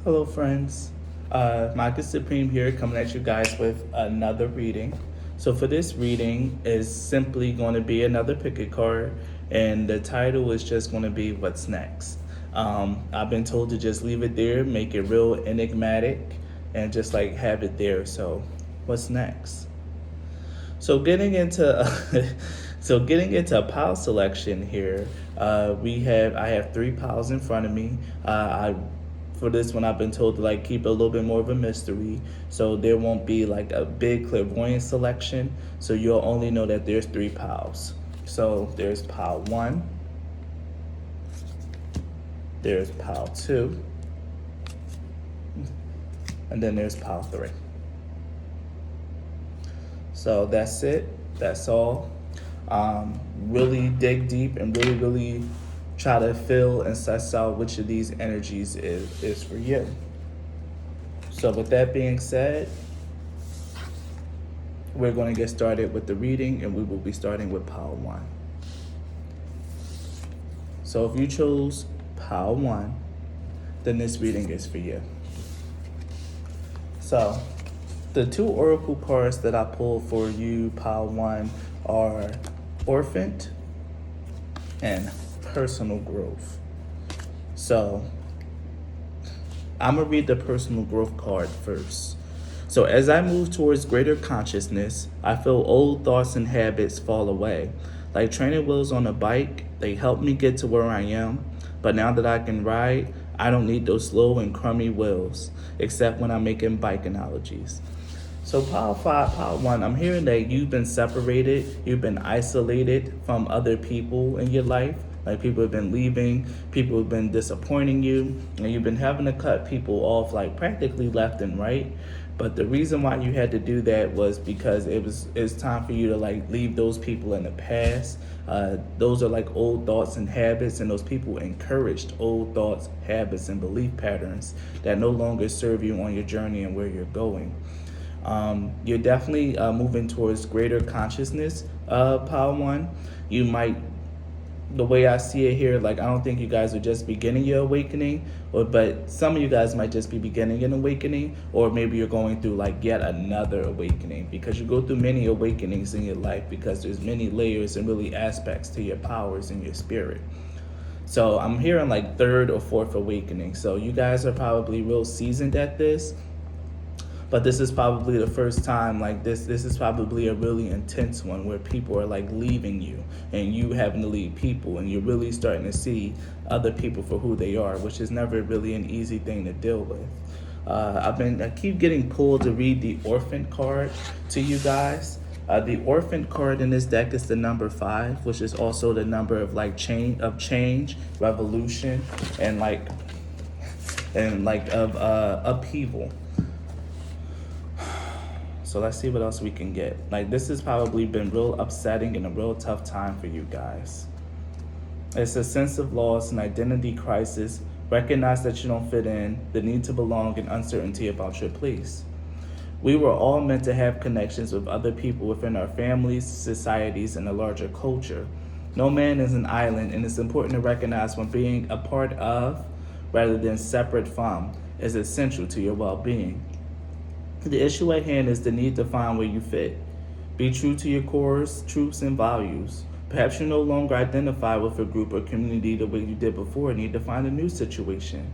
Hello, friends. Marcus Supreme here, coming at you guys with another reading. So for this reading is simply going to be another pick a card, and the title is just going to be "What's Next." I've been told to just leave it there, make it real enigmatic, and just like have it there. So, what's next? So getting into pile selection here, I have three piles in front of me. I For this one I've been told to like keep it a little bit more of a mystery, so there won't be like a big clairvoyant selection. So you'll only know that there's three piles. So there's pile one, there's pile two, and then there's pile three. So that's it. That's all. Really dig deep and really try to feel and suss out which of these energies is for you. So with that being said, we're going to get started with the reading, and we will be starting with pile one. So if you chose pile one, then this reading is for you. So the two oracle cards that I pulled for you, pile one, are Orphaned and Personal Growth. So I'm going to read the Personal Growth card first. So as I move towards greater consciousness, I feel old thoughts and habits fall away. Like training wheels on a bike, they help me get to where I am. But now that I can ride, I don't need those slow and crummy wheels, except when I'm making bike analogies. So pile one, I'm hearing that you've been separated, you've been isolated from other people in your life. Like people have been leaving, people have been disappointing you, and you've been having to cut people off like practically left and right. But the reason why you had to do that was because it's time for you to like leave those people in the past. Those are like old thoughts and habits, and those people encouraged old thoughts, habits, and belief patterns that no longer serve you on your journey and where you're going. You're definitely moving towards greater consciousness, pile one. You might, the way I see it here, like I don't think you guys are just beginning your awakening, but some of you guys might just be beginning an awakening, or maybe you're going through like yet another awakening, because you go through many awakenings in your life because there's many layers and really aspects to your powers and your spirit. So I'm hearing like third or fourth awakening. So you guys are probably real seasoned at this. But this is probably the first time, like this is probably a really intense one where people are like leaving you and you having to leave people, and you're really starting to see other people for who they are, which is never really an easy thing to deal with. I keep getting pulled to read the Orphan card to you guys. The Orphan card in this deck is the number 5, which is also the number of like change, revolution, and upheaval. So let's see what else we can get. Like this has probably been real upsetting and a real tough time for you guys. It's a sense of loss and identity crisis. Recognize that you don't fit in, the need to belong, and uncertainty about your place. We were all meant to have connections with other people within our families, societies, and a larger culture. No man is an island, and it's important to recognize when being a part of, rather than separate from, is essential to your well-being. The issue at hand is the need to find where you fit. Be true to your cores, truths, and values. Perhaps you no longer identify with a group or community the way you did before and need to find a new situation.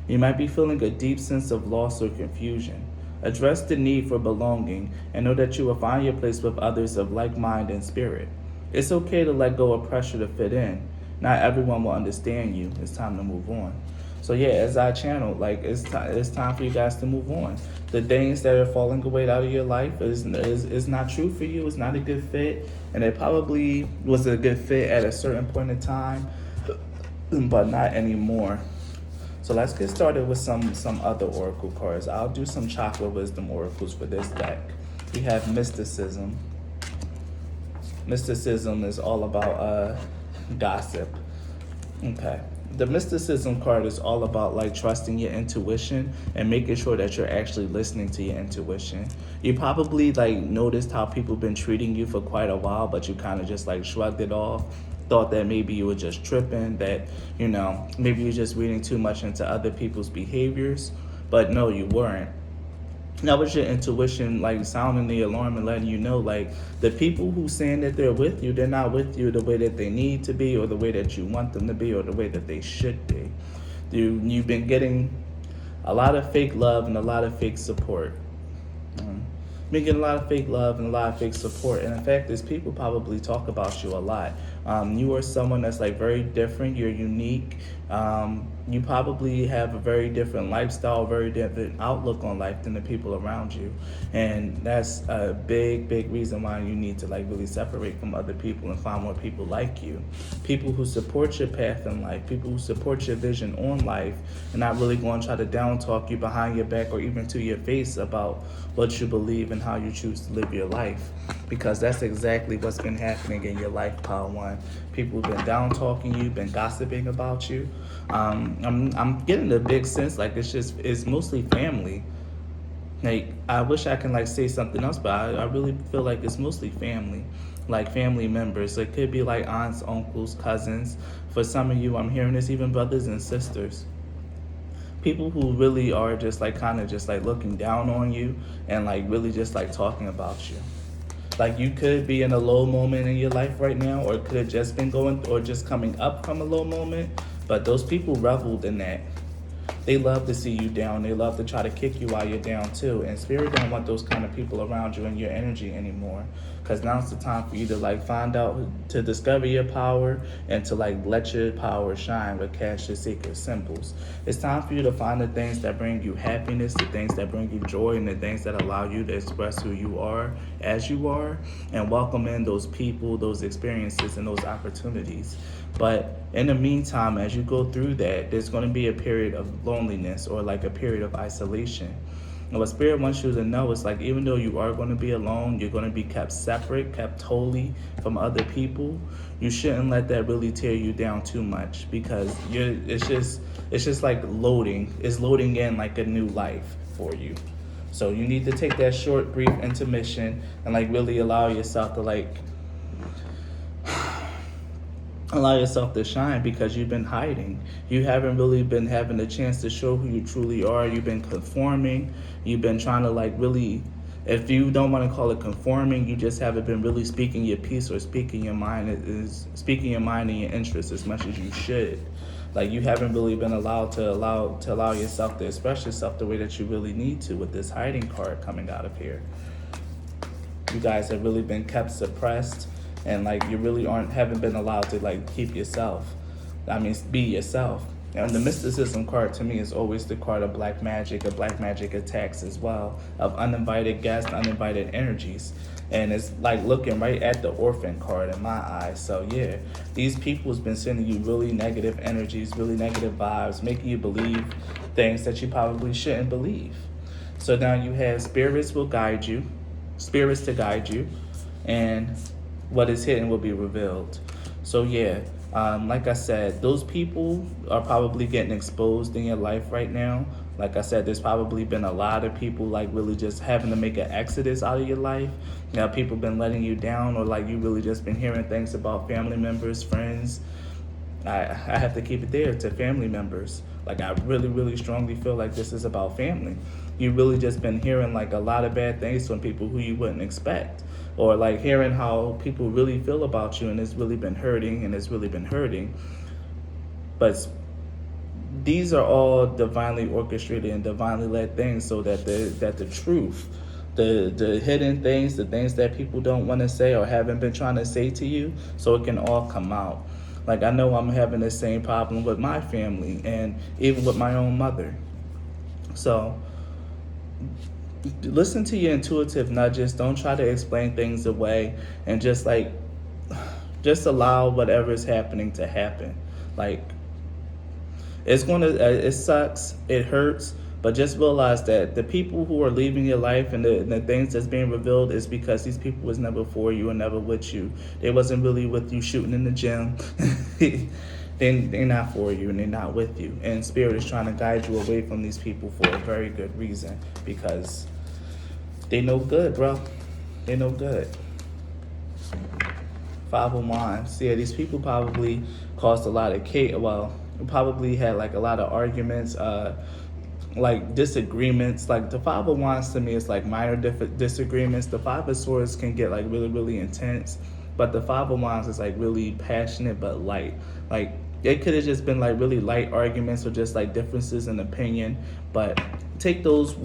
You might be feeling a deep sense of loss or confusion. Address the need for belonging and know that you will find your place with others of like mind and spirit. It's okay to let go of pressure to fit in. Not everyone will understand you. It's time to move on. So yeah, as I channel, like it's time for you guys to move on. The things that are falling away out of your life is not true for you. It's not a good fit, and it probably was a good fit at a certain point in time, but not anymore. So let's get started with some other oracle cards. I'll do some chocolate wisdom oracles for this deck. We have mysticism. Mysticism is all about gossip. Okay. The mysticism card is all about like trusting your intuition and making sure that you're actually listening to your intuition. You probably like noticed how people been treating you for quite a while, but you kind of just like shrugged it off, thought that maybe you were just tripping, that, maybe you're just reading too much into other people's behaviors. but no, you weren't. That was your intuition, like sounding the alarm and letting you know, like the people who saying that they're with you, they're not with you the way that they need to be, or the way that you want them to be, or the way that they should be. You've been getting a lot of fake love and a lot of fake support. Um, been getting a lot of fake love and a lot of fake support. And in fact, is people probably talk about you a lot. You are someone that's like very different. You're unique. You probably have a very different lifestyle, very different outlook on life than the people around you. And that's a big, big reason why you need to like really separate from other people and find more people like you. People who support your path in life, people who support your vision on life, and not really going to try to down talk you behind your back or even to your face about what you believe and how you choose to live your life. Because that's exactly what's been happening in your life, Power One. People have been down talking you, been gossiping about you. I'm getting a big sense like it's mostly family. Like I wish I can like say something else, but I really feel like it's mostly family, like family members. It could be like aunts, uncles, cousins. For some of you, I'm hearing this even brothers and sisters. People who really are just like kind of just like looking down on you and like really just like talking about you. Like you could be in a low moment in your life right now, or it could have just been going or just coming up from a low moment. But those people reveled in that. They love to see you down. They love to try to kick you while you're down too. And Spirit don't want those kind of people around you and your energy anymore. Because now's the time for you to like find out, to discover your power and to like let your power shine with Cash Your Secret Symbols. It's time for you to find the things that bring you happiness, the things that bring you joy, and the things that allow you to express who you are as you are, and welcome in those people, those experiences, and those opportunities. But in the meantime, as you go through that, there's going to be a period of loneliness or like a period of isolation. And what Spirit wants you to know is like, even though you are going to be alone, you're going to be kept separate, kept totally from other people. You shouldn't let that really tear you down too much, because it's just like loading. It's loading in like a new life for you. So you need to take that short, brief intermission and like really allow yourself to shine, because you've been hiding. You haven't really been having a chance to show who you truly are. You've been conforming. You've been trying to like really, if you don't want to call it conforming, you just haven't been really speaking your piece or speaking your mind and your interests as much as you should. Like you haven't really been allowed to allow yourself to express yourself the way that you really need to with this hiding card coming out of here. You guys have really been kept suppressed, and like you really haven't been allowed to like keep yourself. Be yourself. And the mysticism card to me is always the card of black magic attacks as well, of uninvited guests, uninvited energies. And it's like looking right at the orphan card in my eyes. So yeah, these people's been sending you really negative energies, really negative vibes, making you believe things that you probably shouldn't believe. So now you have spirits to guide you, and what is hidden will be revealed. So yeah, like I said, those people are probably getting exposed in your life right now. Like I said, there's probably been a lot of people like really just having to make an exodus out of your life. You know, people been letting you down, or like you really just been hearing things about family members, friends. I have to keep it there to family members. Like I really, really strongly feel like this is about family. You really just been hearing like a lot of bad things from people who you wouldn't expect, or like hearing how people really feel about you, and it's really been hurting. But these are all divinely orchestrated and divinely led things, so that the truth, the hidden things, the things that people don't want to say or haven't been trying to say to you, so it can all come out. Like I know I'm having the same problem with my family and even with my own mother. So listen to your intuitive nudges. Don't try to explain things away, and just allow whatever is happening to happen. Like it sucks, it hurts, but just realize that the people who are leaving your life and the things that's being revealed is because these people was never for you and never with you. They wasn't really with you shooting in the gym. They're not for you and they're not with you. And Spirit is trying to guide you away from these people for a very good reason, because they no good, bro. They no good. 5 of Wands. Yeah, these people probably caused a lot of probably had like a lot of arguments, like disagreements. Like the Five of Wands to me is like minor disagreements. The Five of Swords can get like really, really intense, but the Five of Wands is like really passionate but light. Like it could have just been like really light arguments or just like differences in opinion, but take those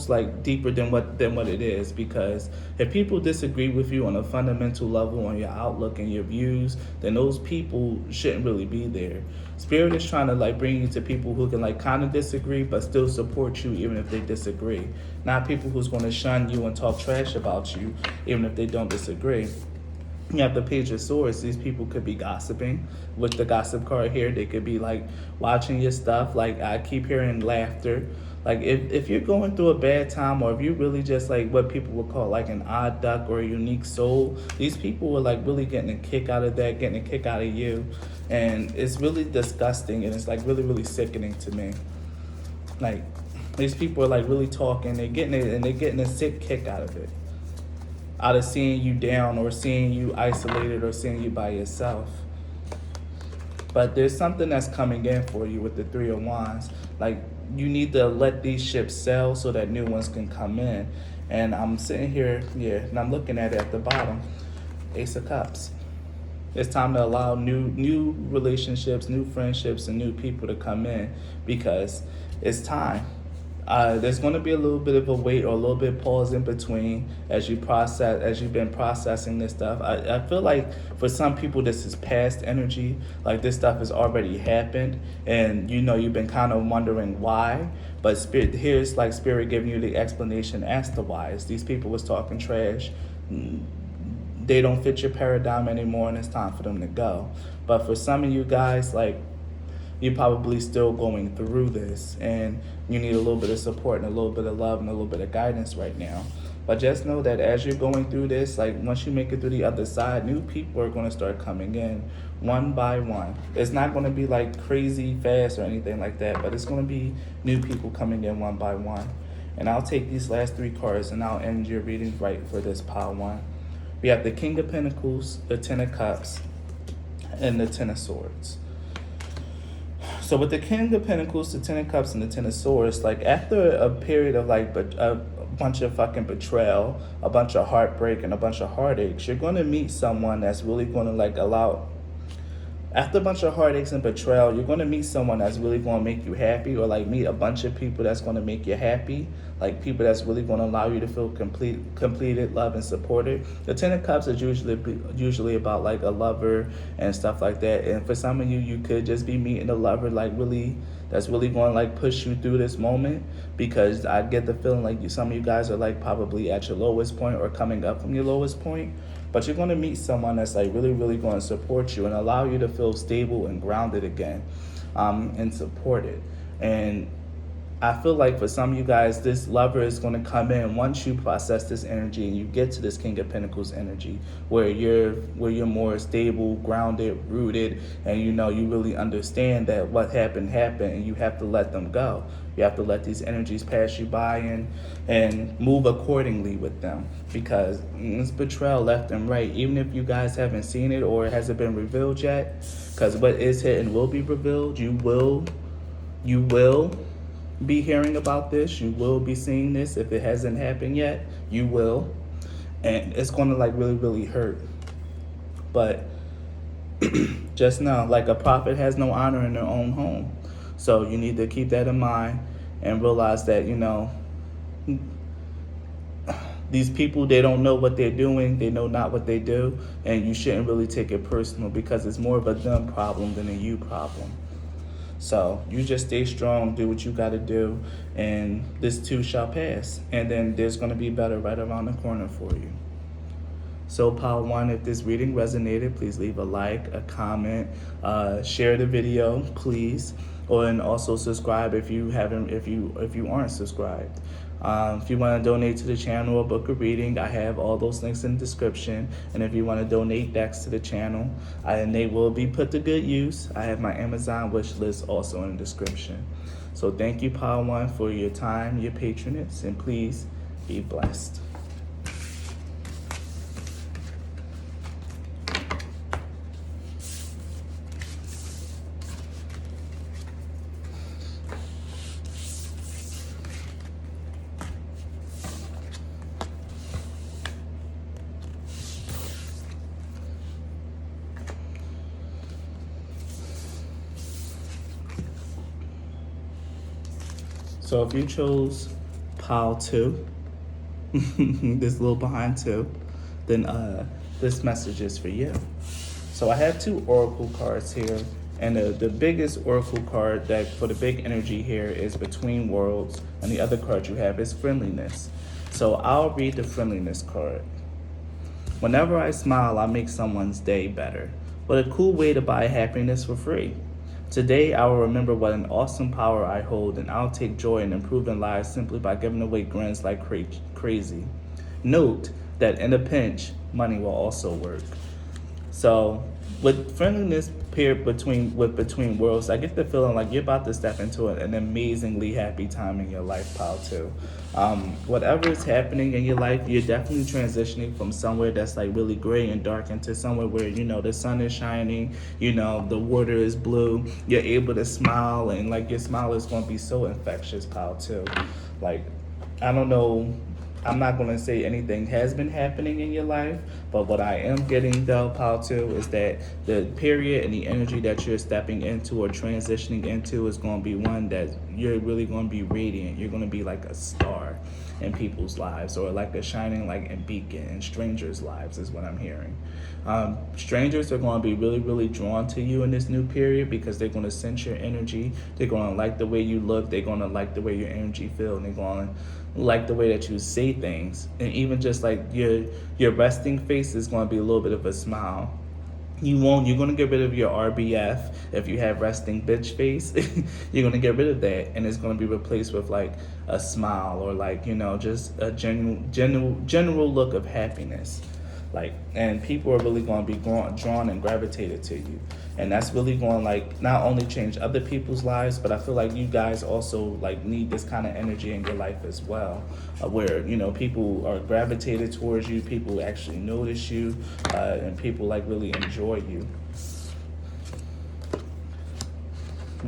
like deeper than what it is, because if people disagree with you on a fundamental level on your outlook and your views, then those people shouldn't really be there. Spirit is trying to like bring you to people who can like kind of disagree but still support you even if they disagree, not people who's going to shun you and talk trash about you even if they don't disagree. You have the Page of Swords. These people could be gossiping. With the gossip card here, they could be like watching your stuff. Like I keep hearing laughter. Like if you're going through a bad time, or if you really just like what people would call like an odd duck or a unique soul, these people were like really getting a kick out of that, getting a kick out of you. And it's really disgusting, and it's like really, really sickening to me. Like these people are like really talking, they're getting it, and they're getting a sick kick out of it, out of seeing you down or seeing you isolated or seeing you by yourself. But there's something that's coming in for you with the Three of Wands. Like you need to let these ships sail so that new ones can come in. And I'm sitting here, and I'm looking at it at the bottom, Ace of Cups. It's time to allow new relationships, new friendships, and new people to come in, because it's time. There's going to be a little bit of a wait or a little bit of pause in between as you've been processing this stuff. I feel like for some people this is past energy, like this stuff has already happened, and you've been kind of wondering why. But here's like Spirit giving you the explanation as to why. It's these people was talking trash. They don't fit your paradigm anymore, and it's time for them to go. But for some of you guys, like, you're probably still going through this, and you need a little bit of support and a little bit of love and a little bit of guidance right now. But just know that as you're going through this, like once you make it through the other side, new people are going to start coming in one by one. It's not going to be like crazy fast or anything like that, but it's going to be new people coming in one by one. And I'll take these last three cards and I'll end your reading right for this pile one. We have the King of Pentacles, the Ten of Cups, and the Ten of Swords. So with the King of Pentacles, the Ten of Cups, and the Ten of Swords, like after a period of like a bunch of fucking betrayal, a bunch of heartbreak, and a bunch of heartaches, you're going to meet someone that's really going to like allow. After a bunch of heartaches and betrayal, you're going to meet someone that's really going to make you happy, or like meet a bunch of people that's going to make you happy, like people that's really going to allow you to feel completed, loved, and supported. The Ten of Cups is usually about like a lover and stuff like that. And for some of you, you could just be meeting a lover like really that's really going to like push you through this moment, because I get the feeling like some of you guys are like probably at your lowest point or coming up from your lowest point. But you're going to meet someone that's like really, really going to support you and allow you to feel stable and grounded again, and supported. And I feel like for some of you guys, this lover is going to come in once you process this energy and you get to this King of Pentacles energy, where you're more stable, grounded, rooted, and you really understand that what happened, and you have to let them go. You have to let these energies pass you by and move accordingly with them, because it's betrayal left and right. Even if you guys haven't seen it or it hasn't been revealed yet, because what is hidden will be revealed. You will be hearing about this. You will be seeing this. If it hasn't happened yet, you will. And it's going to like really, really hurt. But just know, like a prophet has no honor in their own home. So you need to keep that in mind and realize that, these people, they don't know what they're doing. They know not what they do. And you shouldn't really take it personal, because it's more of a them problem than a you problem. So you just stay strong, do what you got to do, and this too shall pass. And then there's going to be better right around the corner for you. So pile one, if this reading resonated, please leave a like, a comment, share the video, please, and also subscribe if you aren't subscribed. If you want to donate to the channel or book a reading, I have all those links in the description. And if you want to donate decks to the channel, and they will be put to good use, I have my Amazon wish list also in the description. So thank you, pile one, for your time, your patronage, and please be blessed. So if you chose pile 2, this little behind 2, then this message is for you. So I have 2 oracle cards here, and the biggest oracle card that for the big energy here is Between Worlds, and the other card you have is Friendliness. So I'll read the Friendliness card. Whenever I smile, I make someone's day better. What a cool way to buy happiness for free. Today, I will remember what an awesome power I hold, and I'll take joy in improving lives simply by giving away grins like crazy. Note that in a pinch, money will also work. So, with Friendliness paired between worlds, I get the feeling like you're about to step into an amazingly happy time in your life, pal. Too. Whatever is happening in your life, you're definitely transitioning from somewhere that's like really gray and dark into somewhere where the sun is shining, the water is blue. You're able to smile, and like your smile is going to be so infectious, pal. Too. Like, I don't know. I'm not going to say anything has been happening in your life, but what I am getting though, pal, too, is that the period and the energy that you're stepping into or transitioning into is going to be one that you're really going to be radiant. You're going to be like a star in people's lives, or like a shining light and beacon in strangers' lives is what I'm hearing. Strangers are going to be really, really drawn to you in this new period because they're going to sense your energy. They're going to like the way you look. They're going to like the way your energy feels, and they're going to like the way that you say things. And even just like your resting face is going to be a little bit of a smile. You're going to get rid of your RBF. If you have resting bitch face, you're going to get rid of that, and it's going to be replaced with like a smile, or like, just a general look of happiness. Like, and people are really going to be drawn and gravitated to you. And that's really going to like not only change other people's lives, but I feel like you guys also like need this kind of energy in your life as well, where people are gravitated towards you, people actually notice you, and people like really enjoy you.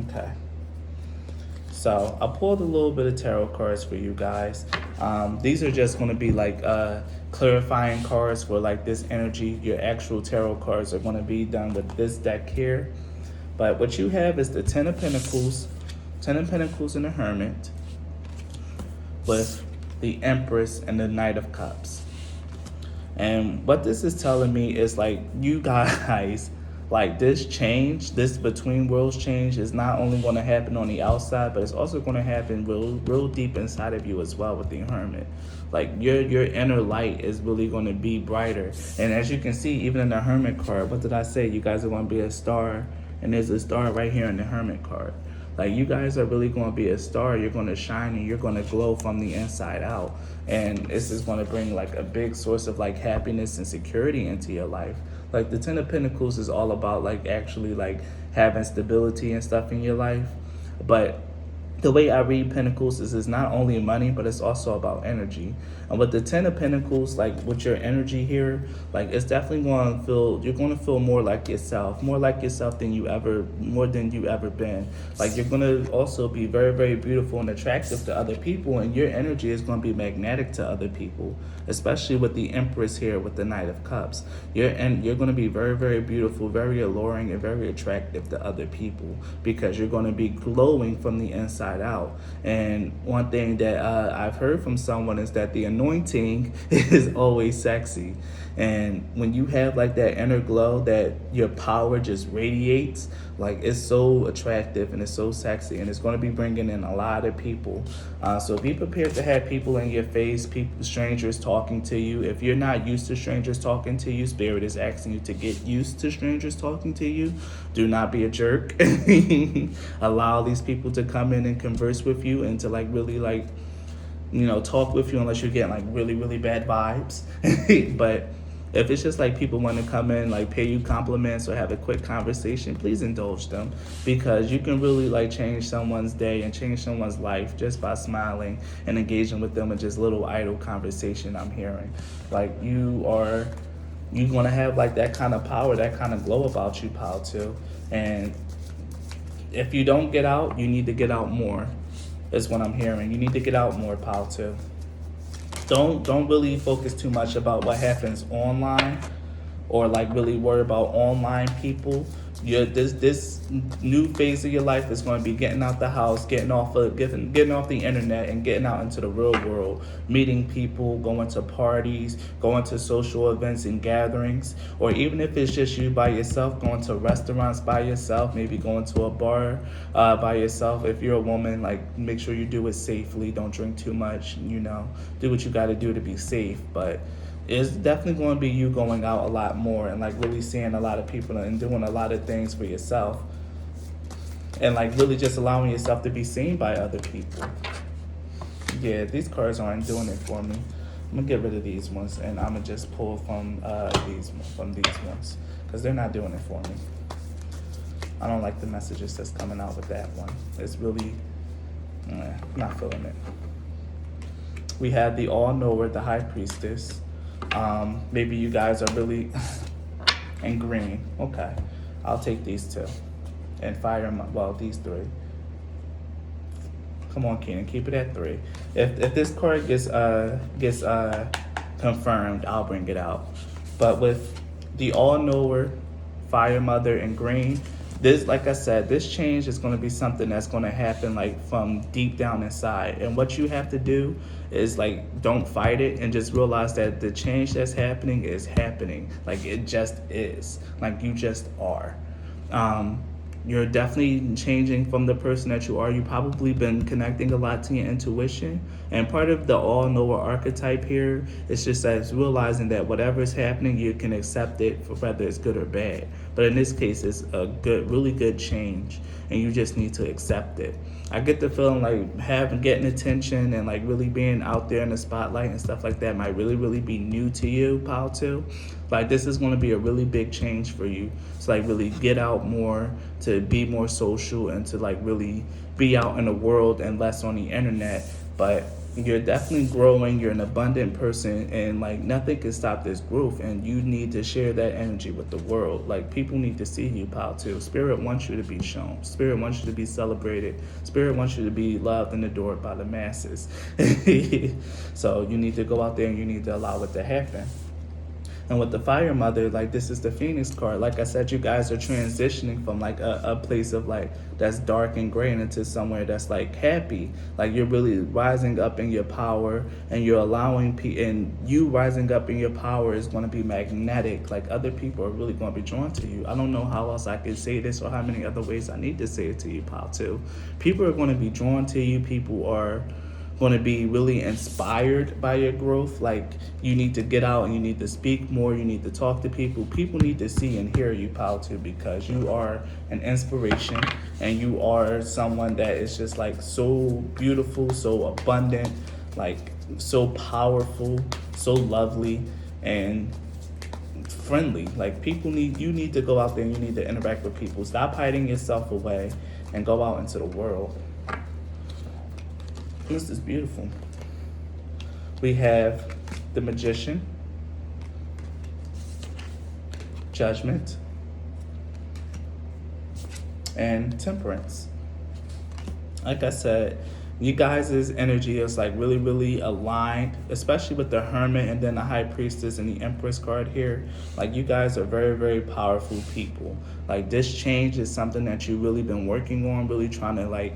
Okay. So I pulled a little bit of tarot cards for you guys. These are just going to be like clarifying cards for like this energy. Your actual tarot cards are going to be done with this deck here. But what you have is the Ten of Pentacles and the Hermit, with the Empress and the Knight of Cups. And what this is telling me is like you guys, like this change, this Between Worlds change is not only going to happen on the outside, but it's also going to happen real deep inside of you as well with the Hermit. Like your inner light is really going to be brighter. And as you can see, even in the Hermit card, what did I say? You guys are going to be a star, and there's a star right here in the Hermit card. Like you guys are really going to be a star. You're going to shine and you're going to glow from the inside out. And this is going to bring like a big source of like happiness and security into your life. Like the Ten of Pentacles is all about like actually like having stability and stuff in your life. But the way I read Pentacles is it's not only money, but it's also about energy. And with the Ten of Pentacles, like with your energy here, like it's definitely going to feel, you're going to feel more like yourself than you ever been. Like you're going to also be very, very beautiful and attractive to other people, and your energy is going to be magnetic to other people, especially with the Empress here with the Knight of Cups. You're going to be very, very beautiful, very alluring, and very attractive to other people because you're going to be glowing from the inside out. And one thing that I've heard from someone is that the anointing is always sexy. And when you have like that inner glow, that your power just radiates, like it's so attractive and it's so sexy, and it's going to be bringing in a lot of people. So be prepared to have people in your face, strangers talking to you. If you're not used to strangers talking to you, Spirit is asking you to get used to strangers talking to you. Do not be a jerk. Allow these people to come in and converse with you and to like really like, talk with you, unless you're getting like really, really bad vibes. But if it's just like people want to come in, like pay you compliments or have a quick conversation, please indulge them, because you can really like change someone's day and change someone's life just by smiling and engaging with them in just little idle conversation. I'm hearing like you're going to have like that kind of power, that kind of glow about you, pal, too. And if you don't get out, you need to get out more, is what I'm hearing. You need to get out more, pal, too. Don't really focus too much about what happens online, or like really worry about online people. This new phase of your life is going to be getting out the house, getting off the internet, and getting out into the real world, meeting people, going to parties, going to social events and gatherings, or even if it's just you by yourself, going to restaurants by yourself, maybe going to a bar by yourself. If you're a woman, like, make sure you do it safely. Don't drink too much. Do what you got to do to be safe, but it's definitely going to be you going out a lot more and like really seeing a lot of people and doing a lot of things for yourself and like really just allowing yourself to be seen by other people. Yeah, these cards aren't doing it for me. I'm gonna get rid of these ones and I'm gonna just pull from these ones because they're not doing it for me. I don't like the messages that's coming out with that one. It's really not feeling it. We have the all-knower, the high priestess. Maybe you guys are really and green. Okay, I'll take these two and these three. Come on, Keenan, keep it at 3. If this card gets confirmed, I'll bring it out. But with the all-knower, fire mother, and green, this, like I said, this change is going to be something that's going to happen like from deep down inside. And what you have to do is like, don't fight it and just realize that the change that's happening is happening. Like, it just is. Like, you just are. You're definitely changing from the person that you are. You've probably been connecting a lot to your intuition. And part of the all-knower archetype here is just that it's realizing that whatever is happening, you can accept it for whether it's good or bad. But in this case, it's a really good change, and you just need to accept it. I get the feeling like getting attention and like really being out there in the spotlight and stuff like that might really, really be new to you, Pile 2. Like, this is going to be a really big change for you. So like really get out more, to be more social, and to like really be out in the world and less on the internet. But you're definitely growing. You're an abundant person, and like nothing can stop this growth, and you need to share that energy with the world. Like, people need to see you, Pile 2. Spirit wants you to be shown. Spirit wants you to be celebrated. Spirit wants you to be loved and adored by the masses. So you need to go out there and you need to allow it to happen. And with the fire mother, like, this is the Phoenix card. Like I said, you guys are transitioning from like a place of like that's dark and gray into somewhere that's like happy. Like, you're really rising up in your power, and you're allowing and you rising up in your power is going to be magnetic. Like, other people are really going to be drawn to you. I don't know how else I can say this or how many other ways I need to say it to you, Pile 2. People are going to be drawn to you. People are going to be really inspired by your growth. Like, you need to get out and you need to speak more. You need to talk to people. People need to see and hear you, Pile 2, because you are an inspiration, and you are someone that is just like so beautiful, so abundant, like so powerful, so lovely, and friendly. Like, you need to go out there and you need to interact with people. Stop hiding yourself away and go out into the world. This is beautiful. We have the Magician, Judgment, and Temperance. Like I said, you guys' energy is like really, really aligned, especially with the Hermit and then the High Priestess and the Empress card here. Like, you guys are very, very powerful people. Like, this change is something that you've really been working on, really trying to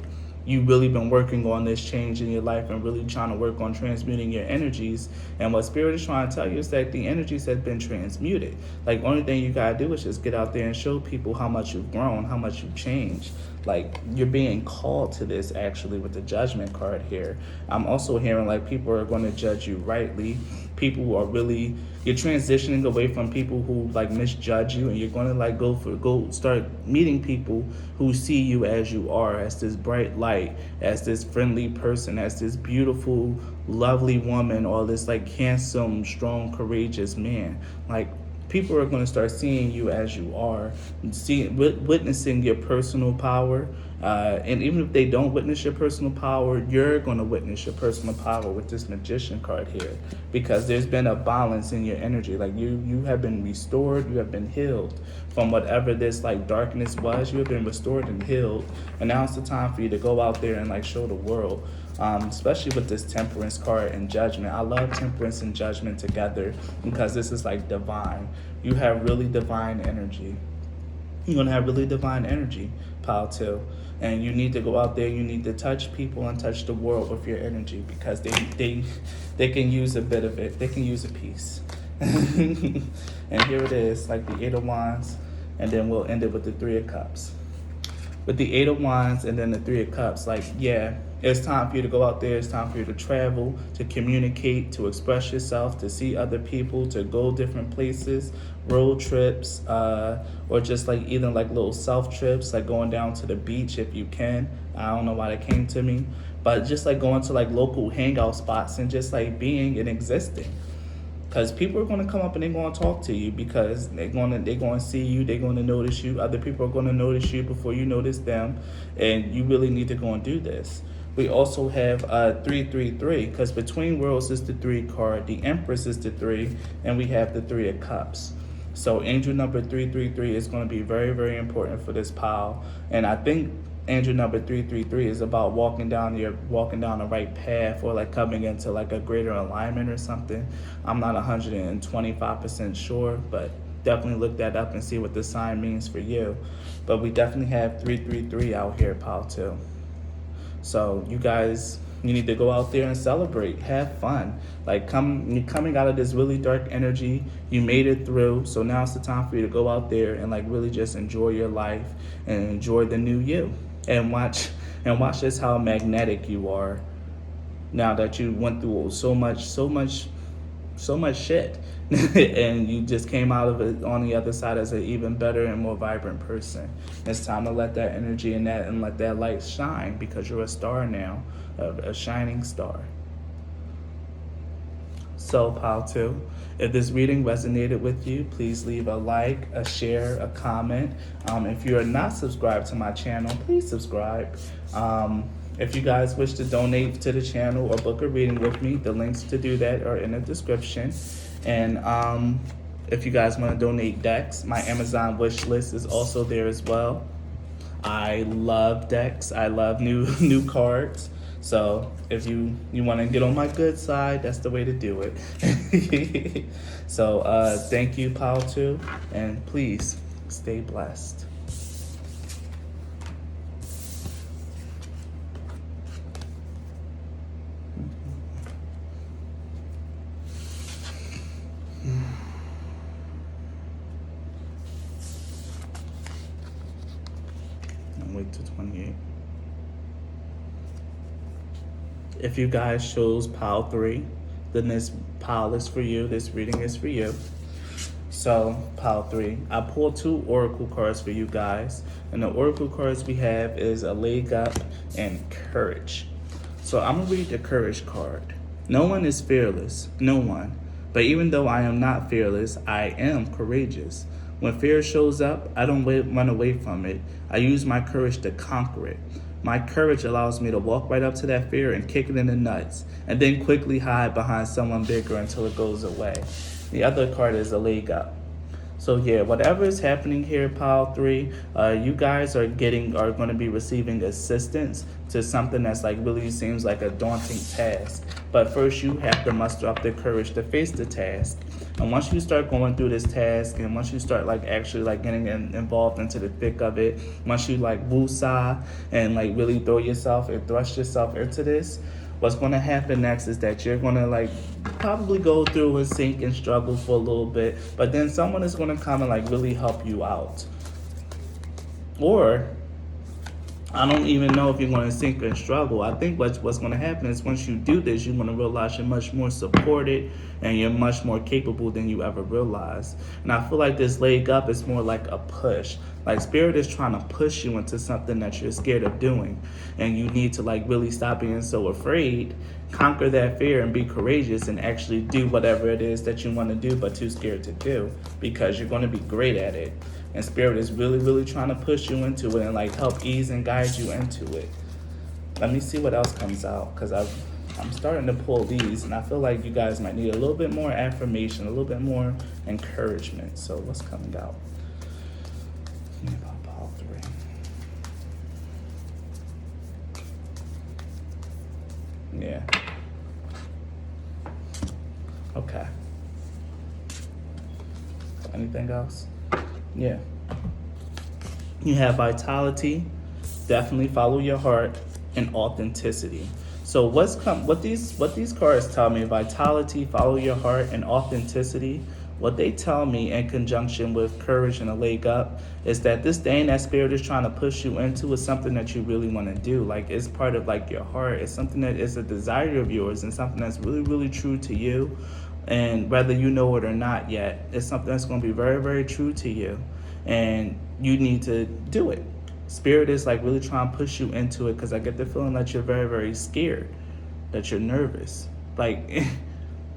you've really been working on this change in your life and really trying to work on transmuting your energies. And what Spirit is trying to tell you is that the energies have been transmuted. Like, only thing you gotta do is just get out there and show people how much you've grown, how much you've changed. Like, you're being called to this, actually, with the Judgment card here. I'm also hearing like people are going to judge you rightly. You're transitioning away from people who like misjudge you, and you're going to like go start meeting people who see you as you are, as this bright light, as this friendly person, as this beautiful, lovely woman, or this like handsome, strong, courageous man. Like, people are going to start seeing you as you are, witnessing your personal power. And even if they don't witness your personal power, you're going to witness your personal power with this Magician card here, because there's been a balance in your energy. Like, you have been restored, you have been healed from whatever this like darkness was. You have been restored and healed, and now it's the time for you to go out there and like show the world. Especially with this Temperance card and Judgment. I love Temperance and Judgment together because this is like divine. You have really divine energy. You're gonna have really divine energy, pile 2. And you need to go out there, you need to touch people and touch the world with your energy, because they can use a bit of it. They can use a piece. And here it is, like the 8 of Wands, and then we'll end it with the 3 of Cups. With the 8 of Wands and then the 3 of Cups, like, yeah, it's time for you to go out there. It's time for you to travel, to communicate, to express yourself, to see other people, to go different places, road trips, or just like even like little self trips, like going down to the beach if you can. I don't know why that came to me, but just like going to like local hangout spots and just like being and existing. Because people are going to come up and they're going to talk to you, because they're going to see you, they're going to notice you. Other people are going to notice you before you notice them, and you really need to go and do this. We also have 333, because between worlds is the 3 card, the Empress is the 3, and we have the 3 of Cups. So angel number 333 is going to be very, very important for this pile. And I think angel number 333 is about walking down the right path, or like coming into like a greater alignment or something. I'm not 125% sure, but definitely look that up and see what the sign means for you. But we definitely have 333 out here, pile 2. So you guys, you need to go out there and celebrate, have fun. Like you're coming out of this really dark energy, you made it through, so now it's the time for you to go out there and like really just enjoy your life and enjoy the new you. And watch just how magnetic you are now that you went through so much shit. And you just came out of it on the other side as an even better and more vibrant person. It's time to let that energy and let that light shine, because you're a star now, a shining star. So, pile 2, if this reading resonated with you, please leave a like, a share, a comment. If you are not subscribed to my channel, please subscribe. If you guys wish to donate to the channel or book a reading with me, the links to do that are in the description. And if you guys want to donate decks, my Amazon wish list is also there as well. I love decks. I love new cards. So if you want to get on my good side, that's the way to do it. So thank you, pile 2, and please stay blessed. And wait till 28. If you guys chose pile 3, then this pile is for you. This reading is for you. So, pile 3, I pulled 2 oracle cards for you guys. And the oracle cards we have is a leg up and courage. So I'm going to read the courage card. No one is fearless. No one. But even though I am not fearless, I am courageous. When fear shows up, I don't run away from it. I use my courage to conquer it. My courage allows me to walk right up to that fear and kick it in the nuts, and then quickly hide behind someone bigger until it goes away. The other card is a leg up. So yeah, whatever is happening here, pile 3, you guys are going to be receiving assistance to something that's like really seems like a daunting task. But first you have to muster up the courage to face the task. And once you start going through this task, and once you start like actually like getting involved into the thick of it, once you like woosah and like really throw yourself and thrust yourself into this, what's going to happen next is that you're going to like probably go through and sink and struggle for a little bit, but then someone is going to come and like really help you out. Or I don't even know if you're going to sink and struggle. I think what's going to happen is once you do this, you're going to realize you're much more supported and you're much more capable than you ever realized. And I feel like this leg up is more like a push. Like Spirit is trying to push you into something that you're scared of doing. And you need to like really stop being so afraid, conquer that fear and be courageous and actually do whatever it is that you want to do but too scared to do, because you're going to be great at it. And Spirit is really, really trying to push you into it and like help ease and guide you into it. Let me see what else comes out, because I'm starting to pull these and I feel like you guys might need a little bit more affirmation, a little bit more encouragement. So what's coming out? About pile 3. Yeah. Okay. Anything else? Yeah. You have vitality, definitely follow your heart, and authenticity. So what these cards tell me, vitality, follow your heart, and authenticity, what they tell me in conjunction with courage and a leg up is that this thing that spirit is trying to push you into is something that you really want to do. Like it's part of like your heart. It's something that is a desire of yours and something that's really, really true to you. And whether you know it or not yet, it's something that's going to be very, very true to you. And you need to do it. Spirit is like really trying to push you into it because I get the feeling that you're very, very scared, that you're nervous. Like,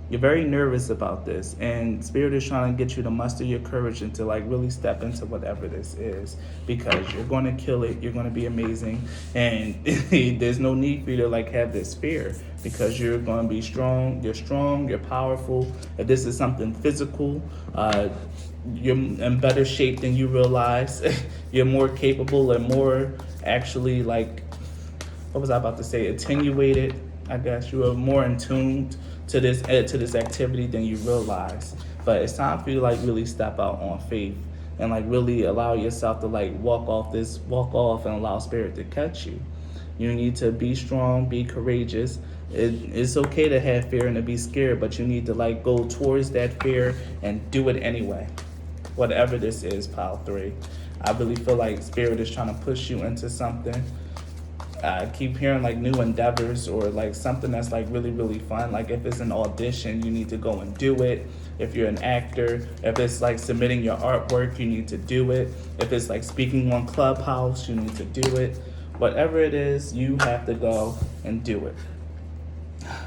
you're very nervous about this. And Spirit is trying to get you to muster your courage and to like really step into whatever this is because you're going to kill it. You're going to be amazing. And there's no need for you to like have this fear because you're going to be strong. You're strong. You're powerful. If this is something physical, you're in better shape than you realize. You're more capable and more actually like, what was I about to say? Attenuated. I guess you are more in tune to this activity than you realize. But it's time for you to like really step out on faith and like really allow yourself to like walk off and allow spirit to catch you. You need to be strong, be courageous. It's okay to have fear and to be scared, but you need to like go towards that fear and do it anyway. Whatever this is, pile 3. I really feel like spirit is trying to push you into something. I keep hearing like new endeavors or like something that's like really, really fun. Like if it's an audition, you need to go and do it. If you're an actor, if it's like submitting your artwork, you need to do it. If it's like speaking on Clubhouse, you need to do it. Whatever it is, you have to go and do it.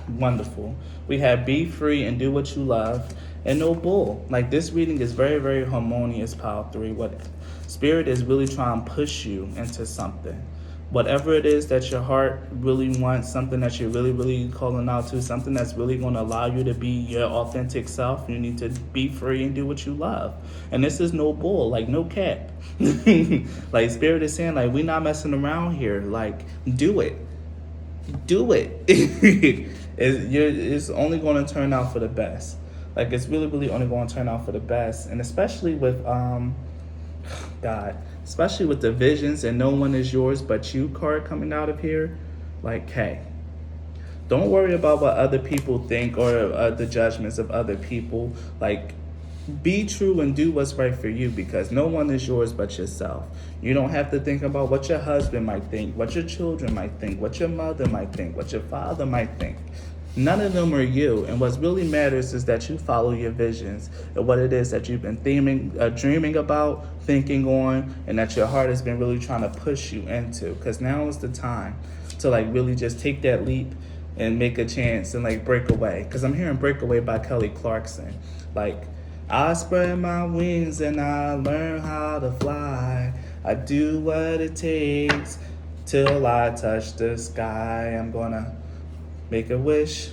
Wonderful. We have be free and do what you love and no bull. Like this reading is very, very harmonious, pile 3. What spirit is really trying to push you into something. Whatever it is that your heart really wants, something that you're really, really calling out to, something that's really going to allow you to be your authentic self, you need to be free and do what you love. And this is no bull, like no cap. Like spirit is saying, like, we're not messing around here. Like, do it. Do it. It's only going to turn out for the best. Like, it's really, really only going to turn out for the best. And especially with, God, especially with the visions and no one is yours but you card coming out of here, like, hey, don't worry about what other people think or the judgments of other people. Like, be true and do what's right for you because no one is yours but yourself. You don't have to think about what your husband might think, what your children might think, what your mother might think, what your father might think. None of them are you, and what really matters is that you follow your visions and what it is that you've been dreaming about, thinking on, and that your heart has been really trying to push you into. Because now is the time to like really just take that leap and make a chance and like break away. Because I'm hearing "Break Away" by Kelly Clarkson. Like, I spread my wings and I learn how to fly. I do what it takes till I touch the sky. I'm gonna make a wish,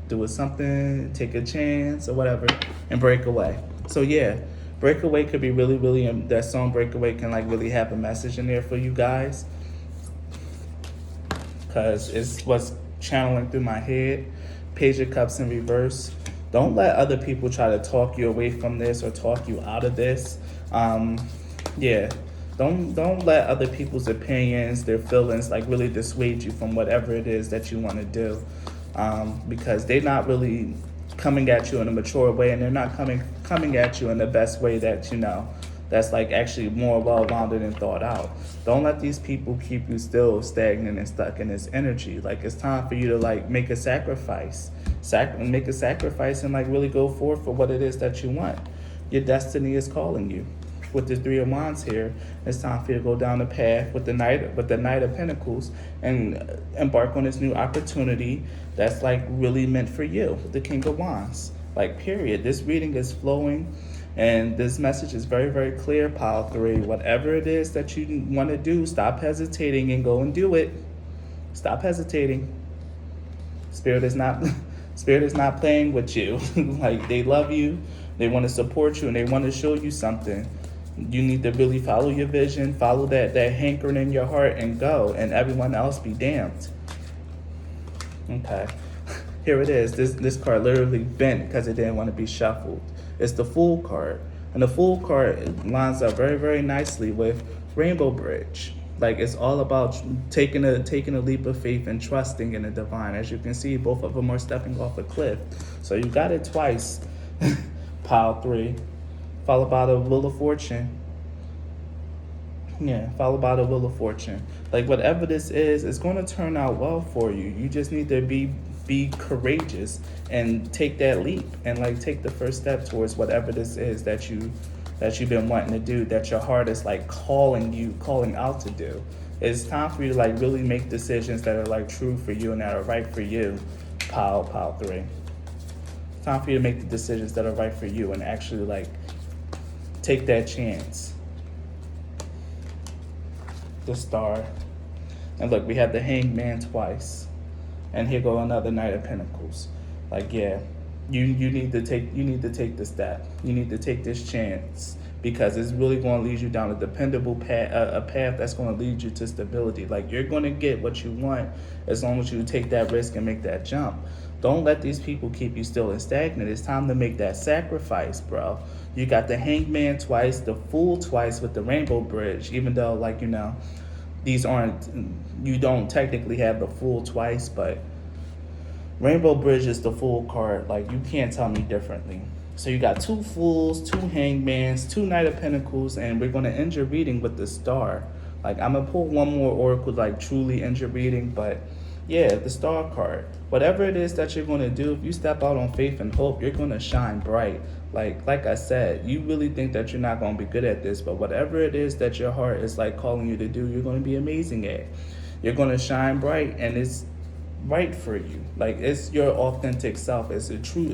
do something, take a chance or whatever, and break away. So yeah, break away could be really, really, that song Break Away can like really have a message in there for you guys. Because it's what's channeling through my head. Page of Cups in reverse. Don't let other people try to talk you away from this or talk you out of this. Yeah. Don't let other people's opinions, their feelings, like really dissuade you from whatever it is that you want to do, because they're not really coming at you in a mature way, and they're not coming at you in the best way that you know. That's like actually more well-rounded and thought out. Don't let these people keep you still stagnant and stuck in this energy. Like it's time for you to like make a sacrifice, make a sacrifice, and like really go forth for what it is that you want. Your destiny is calling you. With the 3 of Wands here, it's time for you to go down the path with the Knight of Pentacles and embark on this new opportunity that's like really meant for you. The King of Wands, like period. This reading is flowing, and this message is very, very clear. Pile 3. Whatever it is that you want to do, stop hesitating and go and do it. Stop hesitating. Spirit is not playing with you. Like they love you, they want to support you, and they want to show you something. You need to really follow your vision, follow that hankering in your heart, and go, and everyone else be damned. Okay, here it is. This card literally bent because it didn't want to be shuffled. It's the Fool card, and the Fool card lines up very, very nicely with Rainbow Bridge. Like, it's all about taking a leap of faith and trusting in the divine. As you can see, both of them are stepping off a cliff. So you got it twice. Pile 3, followed by the Wheel of Fortune. Yeah, followed by the Wheel of Fortune. Like, whatever this is, it's going to turn out well for you. You just need to be courageous and take that leap and like take the first step towards whatever this is that you've been wanting to do, that your heart is like calling out to do. It's time for you to like really make decisions that are like true for you and that are right for you. Pile 3. It's time for you to make the decisions that are right for you and actually like take that chance. The Star. And look, we have the Hanged Man twice. And here go another Knight of Pentacles. Like, yeah, you need to take the step. You need to take this chance because it's really going to lead you down a dependable path, a path that's going to lead you to stability. Like, you're going to get what you want as long as you take that risk and make that jump. Don't let these people keep you still and stagnant. It's time to make that sacrifice, bro. You got the Hanged Man twice, the Fool twice with the Rainbow Bridge, even though, like, you know, you don't technically have the Fool twice, but Rainbow Bridge is the Fool card. Like, you can't tell me differently. So you got 2 Fools, 2 Hangmans, 2 Knight of Pentacles, and we're going to end your reading with the Star. Like, I'm going to pull one more oracle, like, truly end your reading, but yeah, the Star card. Whatever it is that you're going to do, if you step out on faith and hope, you're going to shine bright. Like I said, you really think that you're not going to be good at this, but whatever it is that your heart is like calling you to do, you're going to be amazing at. You're going to shine bright, and it's right for you. Like, it's your authentic self. It's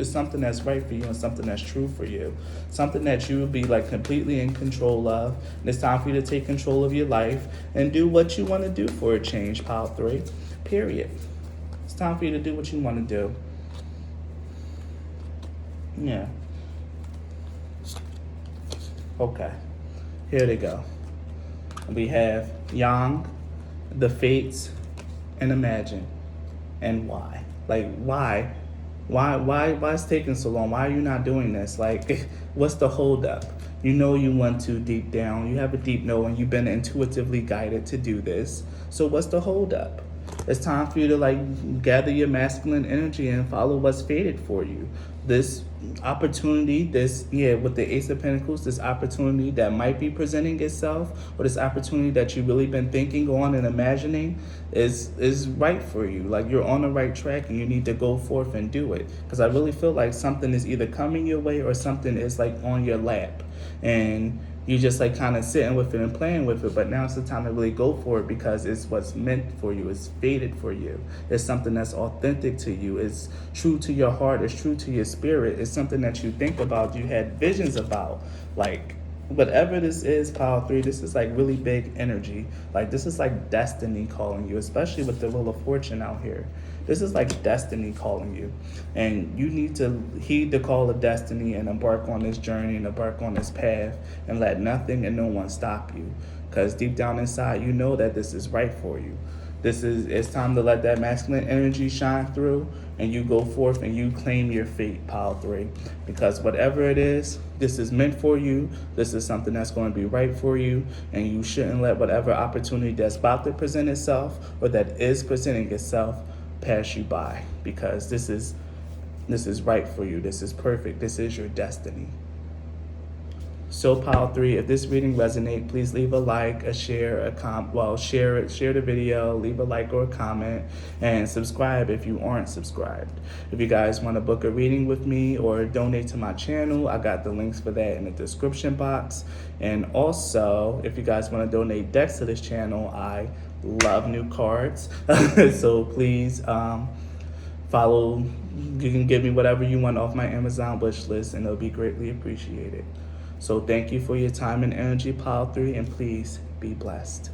something that's right for you and something that's true for you. Something that you will be like completely in control of. And it's time for you to take control of your life and do what you want to do for a change, Pile 3. Period. It's time for you to do what you want to do. Yeah. Okay. Here they go. We have Yang, the Fates, and Imagine. And why? Like, why it's taking so long? Why are you not doing this? Like, what's the holdup? You know you want to deep down. You have a deep knowing. You've been intuitively guided to do this. So what's the holdup? It's time for you to like gather your masculine energy and follow what's fated for you. This opportunity, with the Ace of Pentacles, this opportunity that might be presenting itself, or this opportunity that you've really been thinking on and imagining is right for you. Like, you're on the right track and you need to go forth and do it. Because I really feel like something is either coming your way or something is like on your lap. And you just like kind of sitting with it and playing with it, but now it's the time to really go for it because it's what's meant for you. It's fated for you. It's something that's authentic to you. It's true to your heart. It's true to your spirit. It's something that you think about, you had visions about. Like, whatever this is, Pile 3, this is like really big energy. Like, this is like destiny calling you, especially with the Wheel of Fortune out here. This is like destiny calling you. And you need to heed the call of destiny and embark on this journey and embark on this path and let nothing and no one stop you. Because deep down inside, you know that this is right for you. It's time to let that masculine energy shine through and you go forth and you claim your fate, Pile 3. Because whatever it is, this is meant for you. This is something that's going to be right for you. And you shouldn't let whatever opportunity that's about to present itself or that is presenting itself pass you by, because this is right for you. This is perfect. This is your destiny. So Pile 3, if this reading resonates, please leave a like, a share, share it, share the video, leave a like or a comment, and subscribe if you aren't subscribed. If you guys want to book a reading with me or donate to my channel, I got the links for that in the description box. And also, if you guys want to donate decks to this channel, I love new cards. So please follow. You can give me whatever you want off my Amazon wish list, and it'll be greatly appreciated. So thank you for your time and energy, Pile 3, and please be blessed.